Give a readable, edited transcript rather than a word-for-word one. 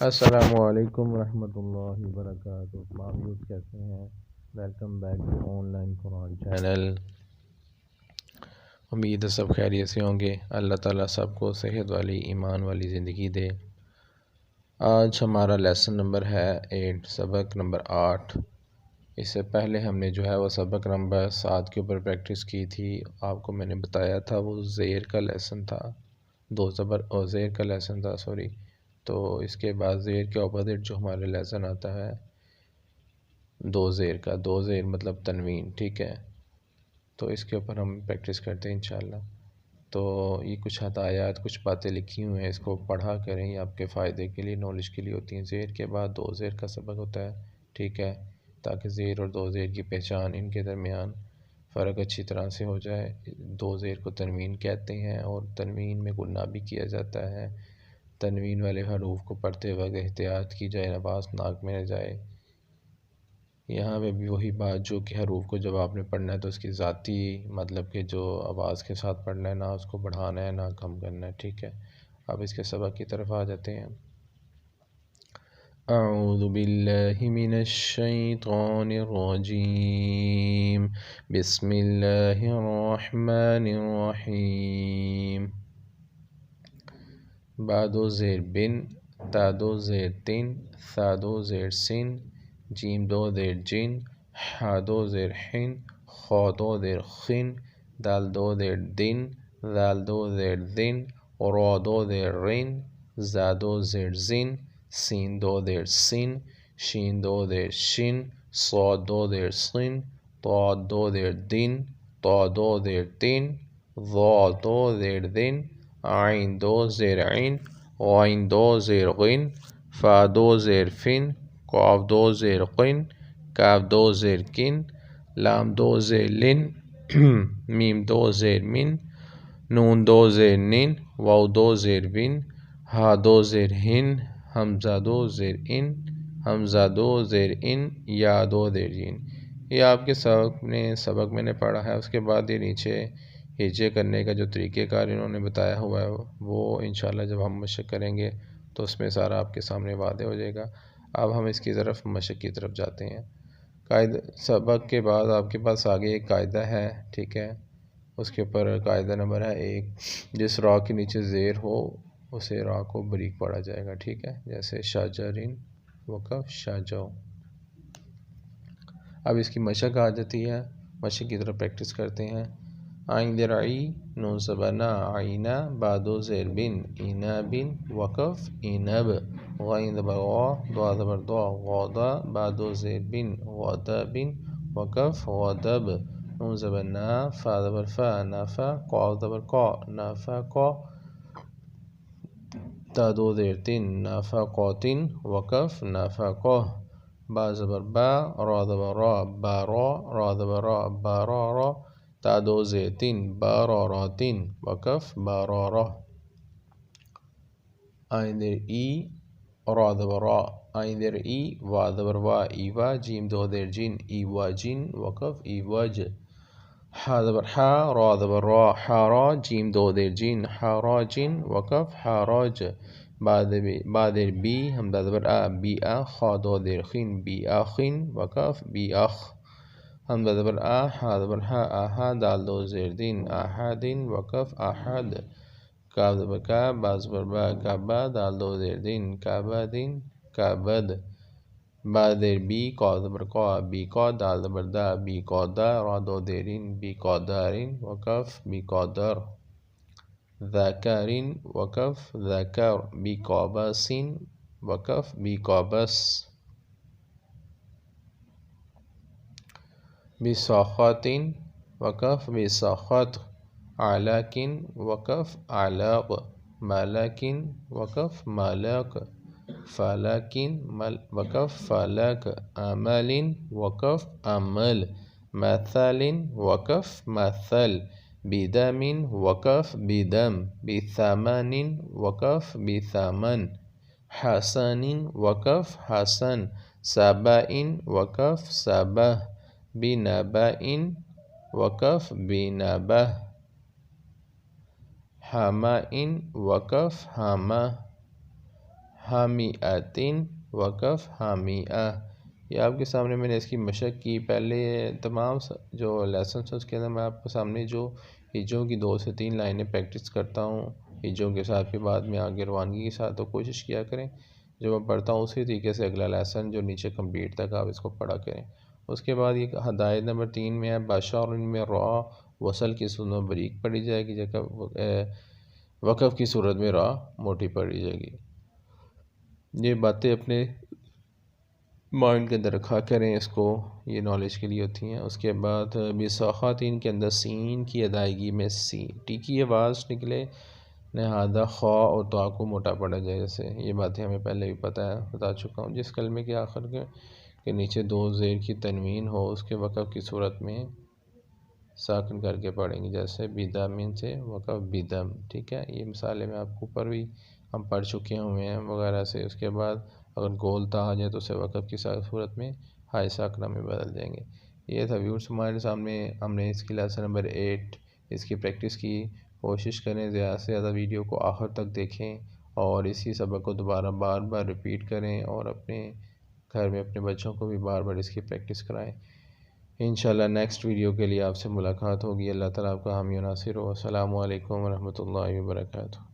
السلام علیکم ورحمۃ اللہ وبرکاتہ۔ معزز کیسے ہیں؟ Welcome back to online Quran channel. امید ہے سب خیریت سے ہوں گے۔ اللہ تعالیٰ سب کو صحت والی ایمان والی زندگی دے۔ آج ہمارا لیسن نمبر ہے 8، سبق نمبر 8۔ اس سے پہلے ہم نے جو ہے وہ سبق نمبر 7 کے اوپر پریکٹس کی تھی۔ آپ کو میں نے بتایا تھا وہ زیر کا لیسن تھا، دو زبر اور زیر کا لیسن تھا، سوری۔ تو اس کے بعد زیر کے اپوزٹ جو ہمارے لیسن آتا ہے دو زیر کا، دو زیر مطلب تنوین، ٹھیک ہے۔ تو اس کے اوپر ہم پریکٹس کرتے ہیں انشاءاللہ۔ تو یہ کچھ ہدایات، کچھ باتیں لکھی ہوئی ہیں، اس کو پڑھا کریں، یہ آپ کے فائدے کے لیے، نالج کے لیے ہوتی ہیں۔ زیر کے بعد دو زیر کا سبق ہوتا ہے، ٹھیک ہے، تاکہ زیر اور دو زیر کی پہچان، ان کے درمیان فرق اچھی طرح سے ہو جائے۔ دو زیر کو تنوین کہتے ہیں اور تنوین میں گنہ بھی کیا جاتا ہے۔ تنوین والے حروف کو پڑھتے وقت احتیاط کی جائے، آواز ناک میں نہ جائے۔ یہاں پہ بھی وہی بات، جو کہ حروف کو جب آپ نے پڑھنا ہے تو اس کی ذاتی مطلب کہ جو آواز کے ساتھ پڑھنا ہے، نہ اس کو بڑھانا ہے نہ کم کرنا ہے، ٹھیک ہے۔ اب اس کے سبق کی طرف آ جاتے ہیں۔ اعوذ باللہ من الشیطان الرجیم، بسم اللہ الرحمن الرحیم۔ با دو زیر بن، تا دو زیر تن، ثا دو زیر سن، جیم دو زیر جن، حا دو زیر حن، خا دو زیر خن، دال دو زیر دن، ذال دو زیر ذن، را دو زیر رن، زا دو زیر زن، سین دو زیر سن، شین دو زیر شن، صاد دو زیر صن، طاد دو زیر دن، طا دو زیر تن، ظا دو زیر ذن، عین دو زیر عین، غین دو زیر غین، فا دو زیر فن، قاف دو زیر قن، کاف دو زیر کن، لام دو زیر لن، میم دو زیر من، نون دو زیر نن، واو دو زیر ون، ہا دو زیر ہن، حمزہ دو زیر ان، حمزہ دو زیر ان، یا دو زیر ین۔ یہ آپ کے سبق میں نے پڑھا ہے۔ اس کے بعد یہ نیچے ہجے کرنے کا جو طریقہ کار انہوں نے بتایا ہوا ہے وہ انشاءاللہ جب ہم مشق کریں گے تو اس میں سارا آپ کے سامنے واضح ہو جائے گا۔ اب ہم اس کی طرف مشق کی طرف جاتے ہیں۔ سبق کے بعد آپ کے پاس آگے ایک قاعدہ ہے، ٹھیک ہے۔ اس کے اوپر قاعدہ نمبر ہے 1، جس را کے نیچے زیر ہو اسے را کو بریک پڑھا جائے گا، ٹھیک ہے۔ جیسے شاجرین، وقف شاجو۔ اب اس کی مشق آ جاتی ہے، مشق کی طرف پریکٹس کرتے ہیں۔ عین زیر عی، نون زبر نا، عینا، با دو زیر بن، اینا بن، وقف اینب، غین زبر غا، دوا زبر دوا، غادا، با دو زیر بن، غادا بن، وقف غادب، نون زبر نا، فا زبر فا، نافا، قاف زبر قا، نافا قا، تا دو زیر تن، نافا قاتن، وقف نافا قا، با زبر با، را زبر را، بارا، را زبر را، بارا را، تا دو زیر تن، بارا راتن، وقف بارا را۔ عین زیر ای، را زبر را، عین زیر ای، وا زبر وا، ایوا، جیم دو زیر جن، ایوا جن، وقف ایوج، حا زبر حا، را زبر را، حارا، جیم دو زیر جن، حاراجن، وقف حاراج، با زیر بی، حمزہ زبر آ، بی آ، خا دو زیر خن، بی آخن، وقف بی آخ، حمزہ زبر آ، ہا زبر ہا، آہا، دال دو زیر دن، آہادن، وقف آہد، کاف زبر کا، با زبر با، کعبہ، دال دو زیر دن، کعبدن، کعبد، با زیر بی، قاف زبر قا، بی قا، دال زبر دا، بی قادا، را دو زیرین، بی قادارن، وقف بی قادر، ذاکرین، وقف ذکر، بی قابسین، وقف بی قابس، بساخاتن، وقف بساخت، علاکن، وقف علاق، مالاکن، وقف مالاک، فالاکن، وقف فالاک، عمل، وقف عمل، مثل، وقف مثل، بدم، وقف بدم، بثمن، وقف بثمن، حسن، وقف حسن، سبع، وقف سبع، بنبأ، وقف بنبأ، حمأ، وقف حمأ، حامیۃن وقف حامیہ. یہ آپ کے سامنے میں نے اس کی مشق کی. پہلے تمام جو لیسنس ہیں اس کے اندر میں آپ کے سامنے جو ہجوں کی 2 سے 3 لائنیں پریکٹس کرتا ہوں ہجوں کے ساتھ، پھر بعد میں آگے روانگی کے ساتھ. تو کوشش کیا کریں جو میں پڑھتا ہوں اسی طریقے سے اگلا لیسن جو نیچے کمپلیٹ تک آپ اس کو پڑھا کریں. اس کے بعد یہ ہدایت نمبر 3 میں ہے بادشاہ اور ان میں را وصل کی صورت میں بریک پڑھی جائے گی، جگہ وقف کی صورت میں را موٹی پڑھی جائے گی. یہ باتیں اپنے مائنڈ کے اندر رکھا کریں، اس کو یہ نالج کے لیے ہوتی ہیں. اس کے بعد بساخاتین کے اندر سین کی ادائیگی میں ٹی کی آواز نکلے، لہذا خوا اور تا کو موٹا پڑا جائے. جیسے یہ باتیں ہمیں پہلے بھی بتا چکا ہوں. جس کلمے کے آخر کے نیچے 2 زیر کی تنوین ہو اس کے وقف کی صورت میں ساکن کر کے پڑھیں گے، جیسے بدامین سے وقف بدم. ٹھیک ہے، یہ مثالیں میں آپ کو اوپر بھی ہم پڑھ چکے ہوئے ہیں وغیرہ سے. اس کے بعد اگر گولتا آ جائے تو اسے وقف کی صورت میں ہائے ساکنہ میں بدل دیں گے. یہ تھا ویورز ہمارے سامنے. ہم نے اس کی لیسن نمبر 8 اس کی پریکٹس کی. کوشش کریں زیادہ سے زیادہ ویڈیو کو آخر تک دیکھیں اور اسی سبق کو دوبارہ بار بار ریپیٹ کریں اور اپنے گھر میں اپنے بچوں کو بھی بار بار اس کی پریکٹس کرائیں. انشاءاللہ نیکسٹ ویڈیو کے لیے آپ سے ملاقات ہوگی. اللہ تعالیٰ آپ کا حامی و ناصر ہو. السلام علیکم ورحمۃ اللہ وبرکاتہ.